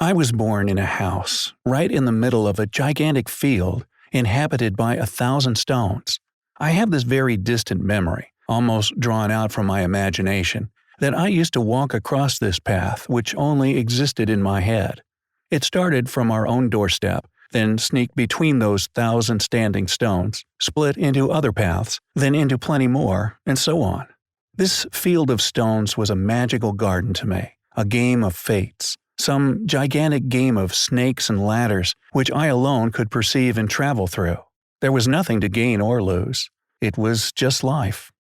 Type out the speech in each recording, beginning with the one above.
I was born in a house, right in the middle of a gigantic field, inhabited by 1,000 stones. I have this very distant memory, almost drawn out from my imagination, that I used to walk across this path which only existed in my head. It started from our own doorstep, then sneaked between those 1,000 standing stones, split into other paths, then into plenty more, and so on. This field of stones was a magical garden to me, a game of fates. Some gigantic game of snakes and ladders which I alone could perceive and travel through. There was nothing to gain or lose. It was just life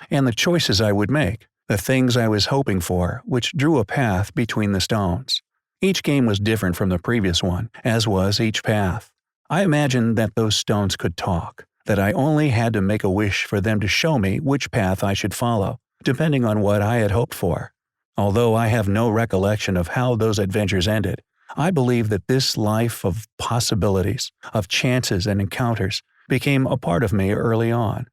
and the choices I would make, the things I was hoping for, which drew a path between the stones. Each game was different from the previous one, as was each path. I imagined that those stones could talk, that I only had to make a wish for them to show me which path I should follow, depending on what I had hoped for. Although I have no recollection of how those adventures ended, I believe that this life of possibilities, of chances and encounters, became a part of me early on.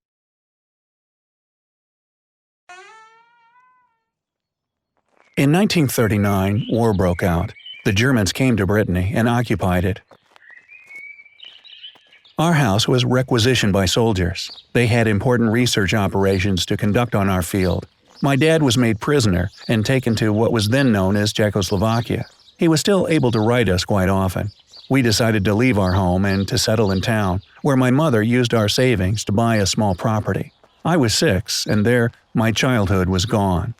In 1939, war broke out. The Germans came to Brittany and occupied it. Our house was requisitioned by soldiers. They had important research operations to conduct on our field. My dad was made prisoner and taken to what was then known as Czechoslovakia. He was still able to write us quite often. We decided to leave our home and to settle in town, where my mother used our savings to buy a small property. I was 6, and there my childhood was gone.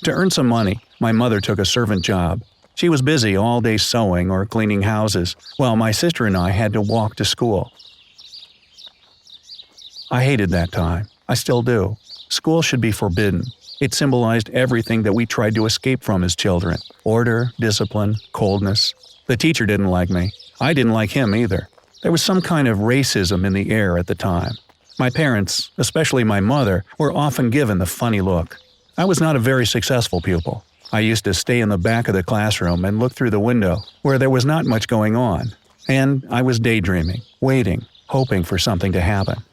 To earn some money, my mother took a servant job. She was busy all day sewing or cleaning houses, while my sister and I had to walk to school. I hated that time. I still do. School should be forbidden. It symbolized everything that we tried to escape from as children: order, discipline, coldness. The teacher didn't like me. I didn't like him either. There was some kind of racism in the air at the time. My parents, especially my mother, were often given the funny look. I was not a very successful pupil. I used to stay in the back of the classroom and look through the window, where there was not much going on. And I was daydreaming, waiting, hoping for something to happen.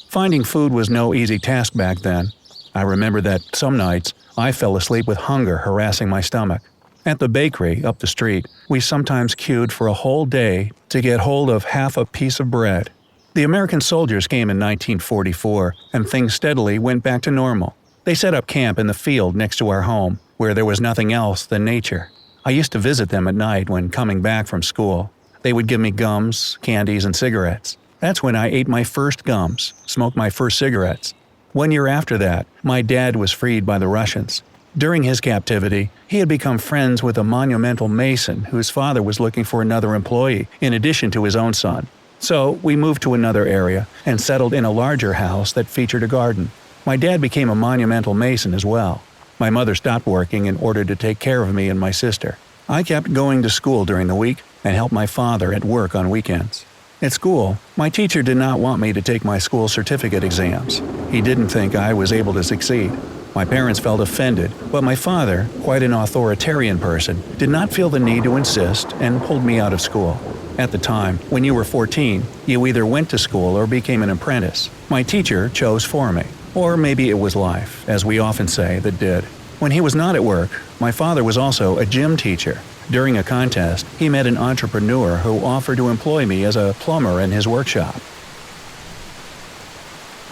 Finding food was no easy task back then. I remember that some nights I fell asleep with hunger harassing my stomach. At the bakery up the street, we sometimes queued for a whole day to get hold of half a piece of bread. The American soldiers came in 1944, and things steadily went back to normal. They set up camp in the field next to our home, where there was nothing else than nature. I used to visit them at night when coming back from school. They would give me gums, candies, and cigarettes. That's when I ate my first gums, smoked my first cigarettes. 1 year after that, my dad was freed by the Russians. During his captivity, he had become friends with a monumental mason whose father was looking for another employee in addition to his own son. So we moved to another area and settled in a larger house that featured a garden. My dad became a monumental mason as well. My mother stopped working in order to take care of me and my sister. I kept going to school during the week and helped my father at work on weekends. At school, my teacher did not want me to take my school certificate exams. He didn't think I was able to succeed. My parents felt offended, but my father, quite an authoritarian person, did not feel the need to insist and pulled me out of school. At the time, when you were 14, you either went to school or became an apprentice. My teacher chose for me. Or maybe it was life, as we often say, that did. When he was not at work, my father was also a gym teacher. During a contest, he met an entrepreneur who offered to employ me as a plumber in his workshop.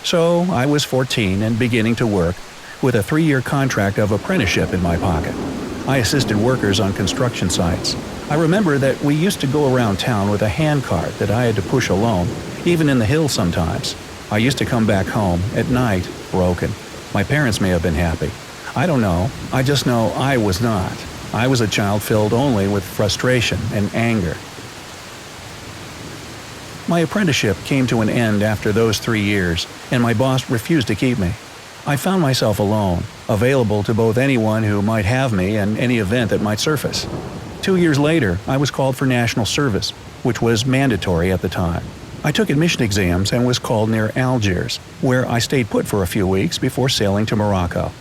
So I was 14 and beginning to work, with a 3-year contract of apprenticeship in my pocket. I assisted workers on construction sites. I remember that we used to go around town with a hand cart that I had to push alone, even in the hills sometimes. I used to come back home, at night, broken. My parents may have been happy. I don't know. I just know I was not. I was a child filled only with frustration and anger. My apprenticeship came to an end after those 3 years, and my boss refused to keep me. I found myself alone, available to both anyone who might have me and any event that might surface. 2 years later, I was called for national service, which was mandatory at the time. I took admission exams and was called near Algiers, where I stayed put for a few weeks before sailing to Morocco.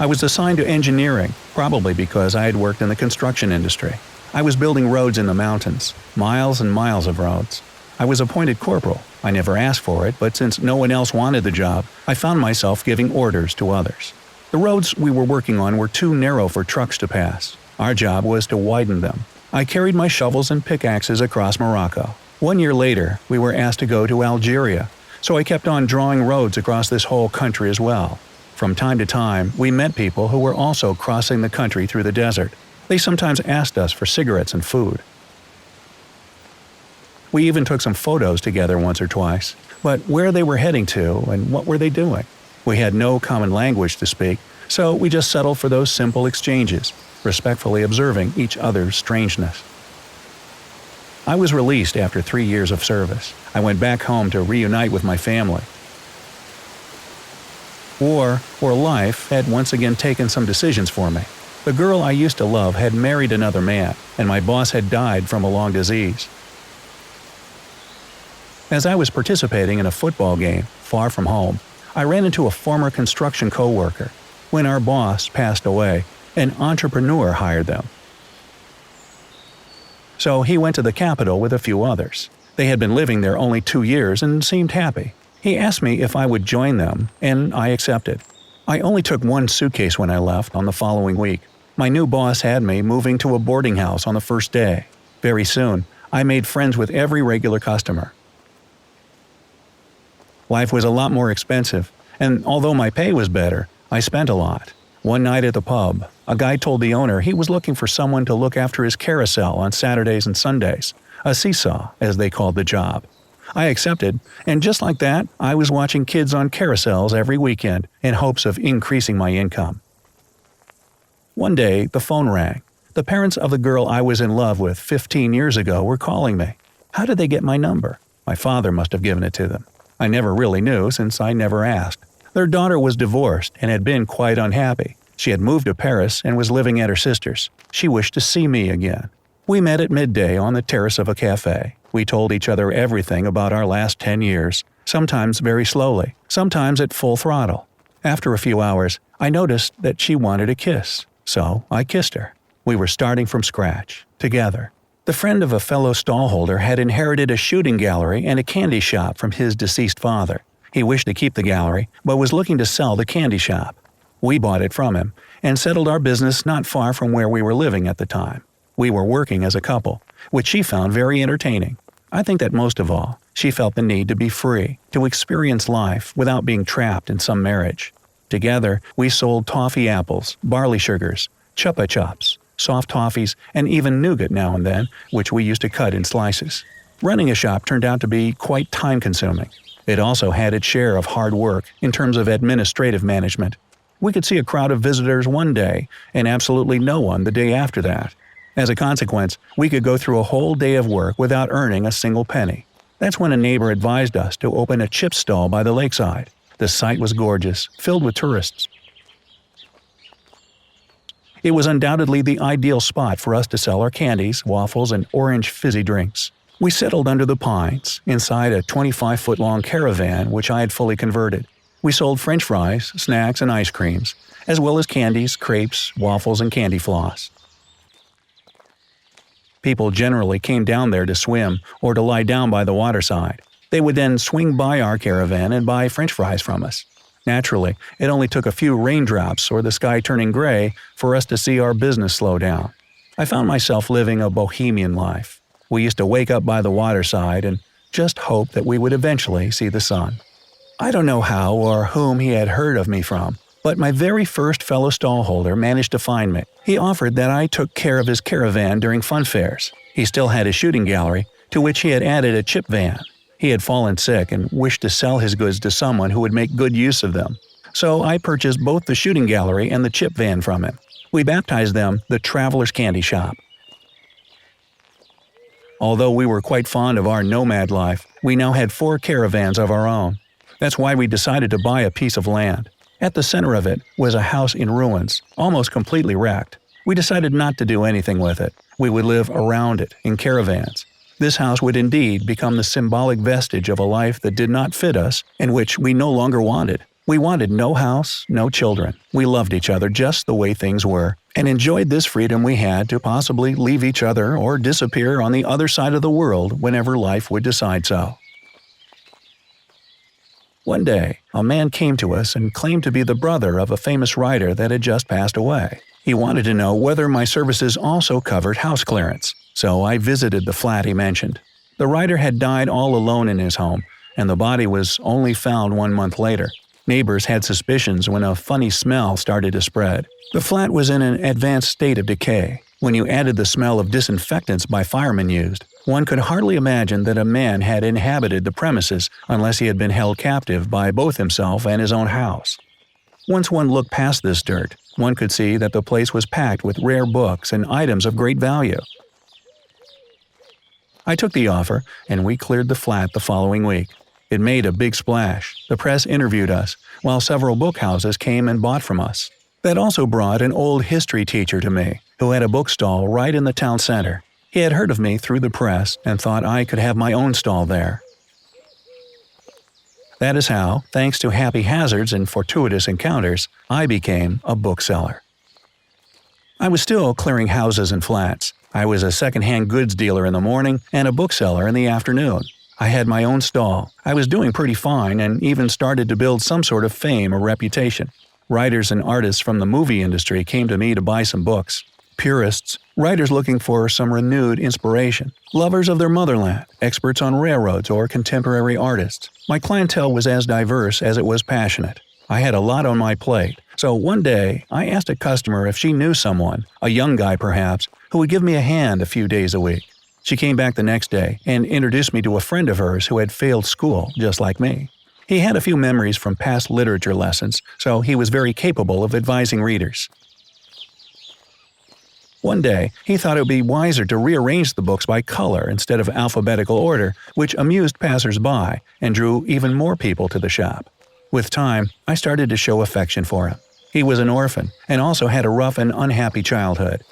I was assigned to engineering, probably because I had worked in the construction industry. I was building roads in the mountains, miles and miles of roads. I was appointed corporal. I never asked for it, but since no one else wanted the job, I found myself giving orders to others. The roads we were working on were too narrow for trucks to pass. Our job was to widen them. I carried my shovels and pickaxes across Morocco. 1 year later, we were asked to go to Algeria, so I kept on drawing roads across this whole country as well. From time to time, we met people who were also crossing the country through the desert. They sometimes asked us for cigarettes and food. We even took some photos together once or twice, but where they were heading to and what were they doing? We had no common language to speak, so we just settled for those simple exchanges, respectfully observing each other's strangeness. I was released after 3 years of service. I went back home to reunite with my family. War or life had once again taken some decisions for me. The girl I used to love had married another man, and my boss had died from a long disease. As I was participating in a football game, far from home, I ran into a former construction co-worker. When our boss passed away, an entrepreneur hired them. So he went to the capital with a few others. They had been living there only 2 years and seemed happy. He asked me if I would join them, and I accepted. I only took 1 suitcase when I left on the following week. My new boss had me moving to a boarding house on the first day. Very soon, I made friends with every regular customer. Life was a lot more expensive, and although my pay was better, I spent a lot. One night at the pub, a guy told the owner he was looking for someone to look after his carousel on Saturdays and Sundays, a seesaw, as they called the job. I accepted, and just like that, I was watching kids on carousels every weekend in hopes of increasing my income. One day, the phone rang. The parents of the girl I was in love with 15 years ago were calling me. How did they get my number? My father must have given it to them. I never really knew since I never asked. Their daughter was divorced and had been quite unhappy. She had moved to Paris and was living at her sister's. She wished to see me again. We met at midday on the terrace of a cafe. We told each other everything about our last 10 years, sometimes very slowly, sometimes at full throttle. After a few hours, I noticed that she wanted a kiss, so I kissed her. We were starting from scratch, together. The friend of a fellow stallholder had inherited a shooting gallery and a candy shop from his deceased father. He wished to keep the gallery, but was looking to sell the candy shop. We bought it from him, and settled our business not far from where we were living at the time. We were working as a couple, which she found very entertaining. I think that most of all, she felt the need to be free, to experience life without being trapped in some marriage. Together, we sold toffee apples, barley sugars, chupa chups, soft toffees, and even nougat now and then, which we used to cut in slices. Running a shop turned out to be quite time-consuming. It also had its share of hard work in terms of administrative management. We could see a crowd of visitors one day and absolutely no one the day after that. As a consequence, we could go through a whole day of work without earning a single penny. That's when a neighbor advised us to open a chip stall by the lakeside. The site was gorgeous, filled with tourists. It was undoubtedly the ideal spot for us to sell our candies, waffles, and orange fizzy drinks. We settled under the pines, inside a 25-foot-long caravan which I had fully converted. We sold French fries, snacks, and ice creams, as well as candies, crepes, waffles, and candy floss. People generally came down there to swim or to lie down by the waterside. They would then swing by our caravan and buy French fries from us. Naturally, it only took a few raindrops or the sky turning gray for us to see our business slow down. I found myself living a bohemian life. We used to wake up by the waterside and just hope that we would eventually see the sun. I don't know how or whom he had heard of me from, but my very first fellow stallholder managed to find me. He offered that I took care of his caravan during fun fairs. He still had a shooting gallery, to which he had added a chip van. He had fallen sick and wished to sell his goods to someone who would make good use of them. So I purchased both the shooting gallery and the chip van from him. We baptized them the Traveler's Candy Shop. Although we were quite fond of our nomad life, we now had 4 caravans of our own. That's why we decided to buy a piece of land. At the center of it was a house in ruins, almost completely wrecked. We decided not to do anything with it. We would live around it in caravans. This house would indeed become the symbolic vestige of a life that did not fit us and which we no longer wanted. We wanted no house, no children. We loved each other just the way things were, and enjoyed this freedom we had to possibly leave each other or disappear on the other side of the world whenever life would decide so. One day, a man came to us and claimed to be the brother of a famous writer that had just passed away. He wanted to know whether my services also covered house clearance, so I visited the flat he mentioned. The writer had died all alone in his home, and the body was only found 1 month later. Neighbors had suspicions when a funny smell started to spread. The flat was in an advanced state of decay. When you added the smell of disinfectants by firemen used, one could hardly imagine that a man had inhabited the premises unless he had been held captive by both himself and his own house. Once one looked past this dirt, one could see that the place was packed with rare books and items of great value. I took the offer, and we cleared the flat the following week. It made a big splash. The press interviewed us, while several book houses came and bought from us. That also brought an old history teacher to me, who had a bookstall right in the town center. He had heard of me through the press and thought I could have my own stall there. That is how, thanks to happy hazards and fortuitous encounters, I became a bookseller. I was still clearing houses and flats. I was a second-hand goods dealer in the morning and a bookseller in the afternoon. I had my own stall. I was doing pretty fine and even started to build some sort of fame or reputation. Writers and artists from the movie industry came to me to buy some books. Purists, writers looking for some renewed inspiration, lovers of their motherland, experts on railroads, or contemporary artists. My clientele was as diverse as it was passionate. I had a lot on my plate, so one day I asked a customer if she knew someone, a young guy perhaps, who would give me a hand a few days a week. She came back the next day and introduced me to a friend of hers who had failed school just like me. He had a few memories from past literature lessons, so he was very capable of advising readers. One day, he thought it would be wiser to rearrange the books by color instead of alphabetical order, which amused passers-by and drew even more people to the shop. With time, I started to show affection for him. He was an orphan and also had a rough and unhappy childhood.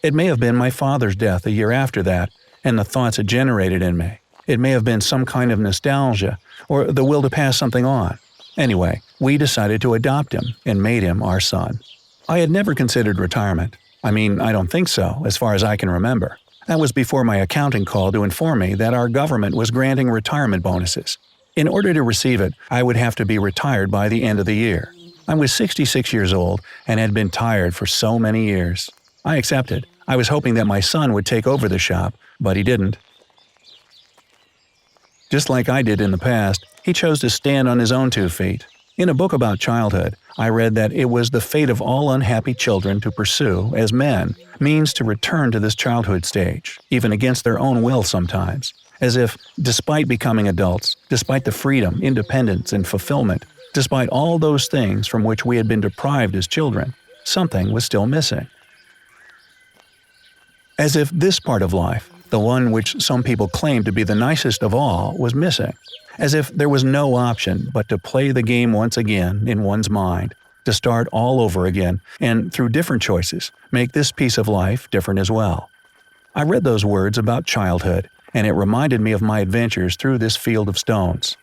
It may have been my father's death a year after that, and the thoughts it generated in me. It may have been some kind of nostalgia, or the will to pass something on. Anyway, we decided to adopt him and made him our son. I had never considered retirement. I don't think so, as far as I can remember. That was before my accountant called to inform me that our government was granting retirement bonuses. In order to receive it, I would have to be retired by the end of the year. I was 66 years old and had been tired for so many years. I accepted. I was hoping that my son would take over the shop, but he didn't. Just like I did in the past, he chose to stand on his own 2 feet. In a book about childhood, I read that it was the fate of all unhappy children to pursue, as men, means to return to this childhood stage, even against their own will sometimes, as if, despite becoming adults, despite the freedom, independence, and fulfillment, despite all those things from which we had been deprived as children, something was still missing. As if this part of life, the one which some people claim to be the nicest of all, was missing. As if there was no option but to play the game once again in one's mind, to start all over again, and through different choices, make this piece of life different as well. I read those words about childhood, and it reminded me of my adventures through this field of stones.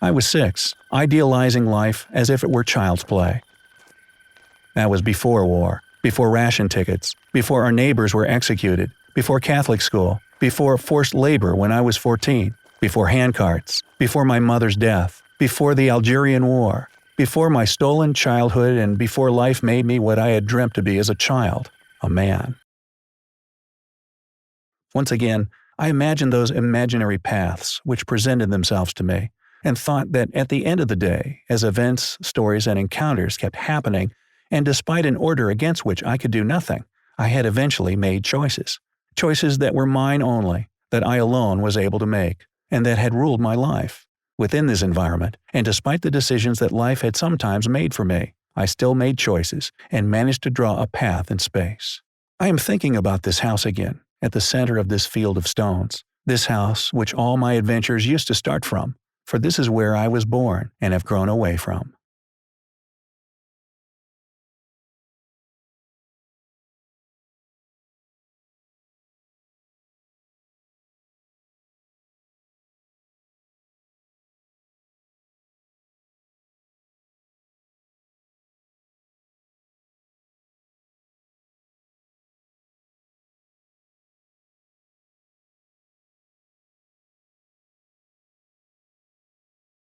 I was 6, idealizing life as if it were child's play. That was before war, before ration tickets, before our neighbors were executed, before Catholic school, before forced labor when I was 14, before handcarts, before my mother's death, before the Algerian War, before my stolen childhood, and before life made me what I had dreamt to be as a child, a man. Once again, I imagined those imaginary paths which presented themselves to me, and thought that at the end of the day, as events, stories, and encounters kept happening, and despite an order against which I could do nothing, I had eventually made choices. Choices that were mine only, that I alone was able to make, and that had ruled my life. Within this environment, and despite the decisions that life had sometimes made for me, I still made choices and managed to draw a path in space. I am thinking about this house again, at the center of this field of stones. This house which all my adventures used to start from, for this is where I was born and have grown away from.